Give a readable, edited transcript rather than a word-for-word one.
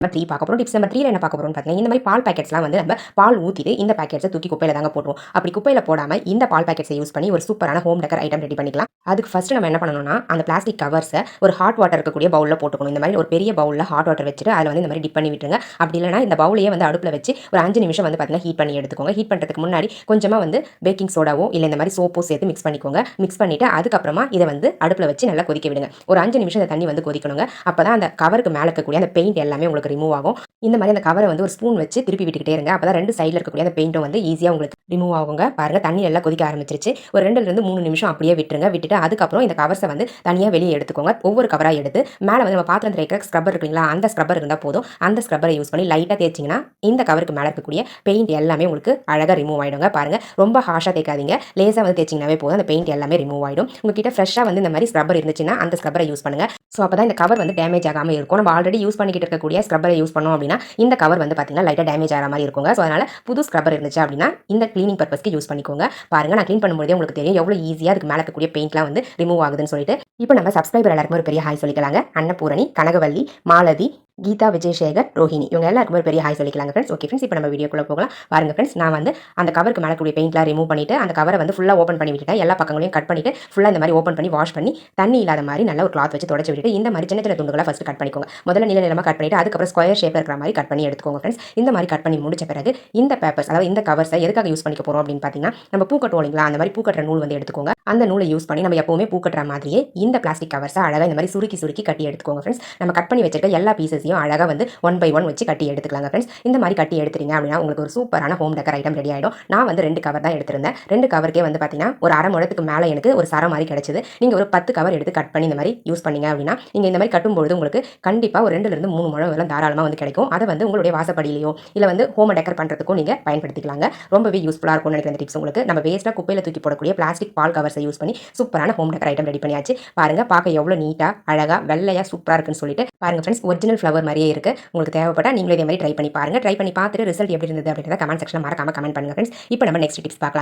Number 3 பார்க்க போறோம். Tips number 3ல என்ன பார்க்க போறோம்னு பார்த்தீங்கன்னா, இந்த மாதிரி பால் பாக்கெட்ஸ்லாம் வந்து நம்ம பால் ஊத்திட்டு இந்த பாக்கெட்ஸை தூக்கி குப்பையில தாங்க போட்டுருவோம். அப்படி குப்பையில போடாம இந்த பால் பாக்கெட்ஸை யூஸ் பண்ணி ஒரு சூப்பரான ஹோம் டெக்கர் ஐட்டம் ரெடி பண்ணிக்கலாம். அதுக்கு ஃபர்ஸ்ட் நம்ம என்ன பண்ணணும்னா, அந்த பிளாஸ்டிக் கவர்ஸை ஒரு ஹாட் வாட்டர் இருக்கக்கூடிய பவுல்ல போட்டுக்கணும். இந்த மாதிரி ஒரு பெரிய பவுல்ல ஹாட் வாட்டர் வச்சுட்டு அதில் வந்து இந்த மாதிரி டிப் பண்ணி விட்டுருங்க. அப்படி இல்லைனா இந்த பவுலையே வந்து அடுப்பில் வச்சு ஒரு 5 நிமிஷம் வந்து பார்த்தீங்கன்னா ஹீட் பண்ணி எடுத்துக்கோங்க. ஹீட் பண்ணுறதுக்கு முன்னாடி கொஞ்சமாக வந்து பேக்கிங் சோடாவோ இல்லை இந்த மாதிரி சோப்போ சேர்த்து மிக்ஸ் பண்ணிக்கோங்க. மிக்ஸ் பண்ணிவிட்டு அதுக்கப்புறமா இதை வந்து அடுப்பில் வச்சு நல்லா கொதிக்க விடுங்க. ஒரு 5 நிமிஷம் இந்த தண்ணி வந்து கொதிக்கணுங்க. அப்போ தான் அந்த கவருக்கு மேலே இருக்கக்கூடிய அந்த பெயிண்ட் எல்லாமே உங்களுக்கு ரிமூவ் ஆகும். இந்த மாதிரி அந்த கவரை வந்து ஒரு ஸ்பூன் வச்சு திருப்பி விட்டுக்கிட்டே இருங்க. அப்போ தான் 2 சைடில் இருக்கக்கூடிய அந்த பெயிண்ட்டும் வந்து ஈஸியாக உங்களுக்கு ரிமூவ் ஆகுங்க. பாருங்க தண்ணி எல்லாம் கொதிக்க ஆரம்பிச்சிருச்சு. ஒரு 2லிருந்து 3 நிமிஷம் அப்படியே விட்டுருங்க. விட்டுட்டு அதுக்கப்புறம் இந்த கவர்ஸை வந்து தனியாக வெளியே எடுத்துக்கோங்க. ஒவ்வொரு கவராக எடுத்து மேலே வந்து நம்ம பாத்திரம் தேய்க்கிற ஸ்க்ரப்பர் இருக்குங்களா, அந்த ஸ்க்ரப்பர் இருந்தால் போதும். அந்த ஸ்க்ரப்பரை யூஸ் பண்ணி லைட்டாக தேய்ச்சிங்கன்னா இந்த கவருக்கு மேலே இருக்கக்கூடிய பெயிண்ட் எல்லாமே உங்களுக்கு அழகாக ரிமூவ் ஆகிடுங்க. பாருங்க ரொம்ப ஹாஷாக தேய்க்காதீங்க. லேசாக வந்து தேய்ச்சிங்கனாவே போதும். அந்த பெயிண்ட் எல்லாமே ரிமூவ் ஆகிடும். உங்ககிட்ட ஃப்ரெஷ்ஷாக வந்து இந்த மாதிரி ஸ்க்ரப்பர் இருந்துச்சுன்னா அந்த ஸ்க்ரப்பரை யூஸ் பண்ணுங்க. ஸோ அப்போ தான் இந்த கவர் வந்து டேமேஜ் ஆகாமல் இருக்கும். நம்ம ஆல்ரெடி யூஸ் பண்ணிக்கிட்டு இருக்கக்கூடிய ஸ்க்ரப்பரை யூஸ் பண்ணோம் அப்படின்னா இந்த கவர் வந்து பார்த்தீங்கன்னா லைட்டாக டேமேஜ் ஆகிற மாதிரி இருக்குங்க. ஸோ அதனால் புது ஸ்க்ரப்பர் இருந்துச்சு அப்படின்னா இந்த க்ளீனிங் பர்பஸ்க்கு யூஸ் பண்ணிக்கோங்க. பாருங்க நான் க்ளீன் பண்ணும்போதே உங்களுக்கு தெரியும் எவ்வளோ ஈஸியாக அதுக்கு மேலே இருக்கக்கூடிய பெயிண்ட்லாம் வந்து ரிமூவ் ஆகுதுன்னு சொல்லிட்டு. இப்போ நம்ம சப்ஸ்கிரைபர் எல்லாருக்கும் ஒரு பெரிய ஹாய் சொல்லிக்கலாங்க. அன்னபூரணி, கனகவல்லி, மாலதி, கீதா, விஜயசேகர், ரோஹிணி இவங்க எல்லாருக்கும் ஒரு பெரிய ஹாய் சொல்லிக்கலாங்க ஃப்ரெண்ட்ஸ். ஓகே ஃப்ரெண்ட்ஸ், இப்போ நம்ம வீடியோக்குள்ள போகலாம். பாருங்க ஃப்ரெண்ட்ஸ், நான் வந்து அந்த கவருக்கு மேலே கூடிய பெயிண்ட்லாம் ரிமூவ் பண்ணிட்டு அந்த கவரை வந்து ஃபுல்லாக ஓப்பன் பண்ணி விட்டுட்டேன். எல்லா பக்கங்களையும் கட் பண்ணிட்டு ஃபுல்லாக இந்த மாதிரி ஓப்பன் பண்ணி வாஷ் பண்ணி தண்ணி இல்லாத மாதிரி நல்ல ஒரு கிளாத் வச்சு தொடச்சி விட்டுட்டு இந்த மாதிரி சின்ன சின்ன துண்டுகளை ஃபஸ்ட்டு கட் பண்ணிக்கோங்க. முதல்ல நீல நிலமாக கட் பண்ணிட்டு அதுக்கப்புறம் ஸ்கொயர் ஷேப்பில் இருக்கிற மாதிரி கட் பண்ணி எடுத்துக்கோங்க ஃப்ரெண்ட்ஸ். இந்த மாதிரி கட் பண்ணி முடிச்ச பிறகு இந்த பேப்பர்ஸ், அதாவது இந்த கவர்ஸை எதுக்காக யூஸ் பண்ணிக்க போகிறோம் அப்படின்னு பார்த்தீங்கன்னா, நம்ம பூ கட்டுவோம் இல்லைங்களா, அந்த மாதிரி பூ கட்டுற நூல் வந்து எடுத்துக்கோங்க. அந்த நூலை யூஸ் பண்ணி நம்ம எப்பவுமே பூ கட்டுற மாதிரியே இந்த பிளாஸ்டிக் கவர்ஸை அழகாக இந்த மாதிரி சுருக்கி சுருக்கி கட்டி எடுத்துக்கோங்க ஃப்ரெண்ட்ஸ். நம்ம கட் பண்ணி வச்சிருக்க எல்லா பீசஸையும் அழகாக வந்து 1 by 1 வச்சு கட்டி எடுத்துக்கலாங்க ஃப்ரெண்ட்ஸ். இந்த மாதிரி கட்டி எடுத்துட்டீங்க அப்படின்னா உங்களுக்கு ஒரு சூப்பரான ஹோம் டெக்கர் ஐட்டம் ரெடி ஆகிடும். நான் வந்து 2 கவர் தான் எடுத்திருந்தேன். 2 கவருக்கே வந்து பார்த்தீங்கன்னா ஒரு அரை முழத்துக்கு மேலே எனக்கு ஒரு சரம் மாதிரி கிடைச்சது. நீங்கள் ஒரு 10 கவர் எடுத்து கட் பண்ணி இந்த மாதிரி யூஸ் பண்ணீங்க அப்படின்னா நீங்கள் இந்த மாதிரி கட்டும்பொழுது உங்களுக்கு கண்டிப்பாக ஒரு 2லிருந்து 3 முழம் எல்லாம் தாராளமாக வந்து கிடைக்கும். அதை வந்து உங்களுடைய வாசப்படியிலையோ இல்லை வந்து ஹோம் டெக்கர் பண்ணுறதுக்கும் நீங்கள் பயன்படுத்திக்கலாங்க. ரொம்பவே யூஸ்ஃபுல்லாக இருக்கும்னு நினைக்கிற டிப்ஸ் உங்களுக்கு. நம்ம வேஸ்ட்டாக குப்பையில் தூக்கி போடக்கூடிய பிளாஸ்டிக் பால் கவர்ஸை யூஸ் பண்ணி சூப்பரான ஹோம் டெக்கர் ஐட்டம் ரெடி பண்ணியாச்சு. பாருங்க பார்க்க எவ்வளோ நீட்டாக அழகாக வெள்ளையாக சூப்பராக இருக்குன்னு சொல்லிட்டு. பாருங்க ஃப்ரெண்ட்ஸ், ஒரிஜினல் ஃப்ளவர் மாதிரியே இருக்குது. உங்களுக்கு தேவைப்பட்டால் நீங்களும் இதே மாதிரி ட்ரை பண்ணி பாருங்க. ட்ரை பண்ணி பார்த்துட்டு ரிசல்ட் எப்படி இருந்தது அப்படின்றத கமெண்ட் செக்ஷனில் மறக்காம கமெண்ட் பண்ணுங்க ஃப்ரெண்ட்ஸ். இப்போ நம்ம நெக்ஸ்ட் டிப்ஸ் பார்க்கலாம்.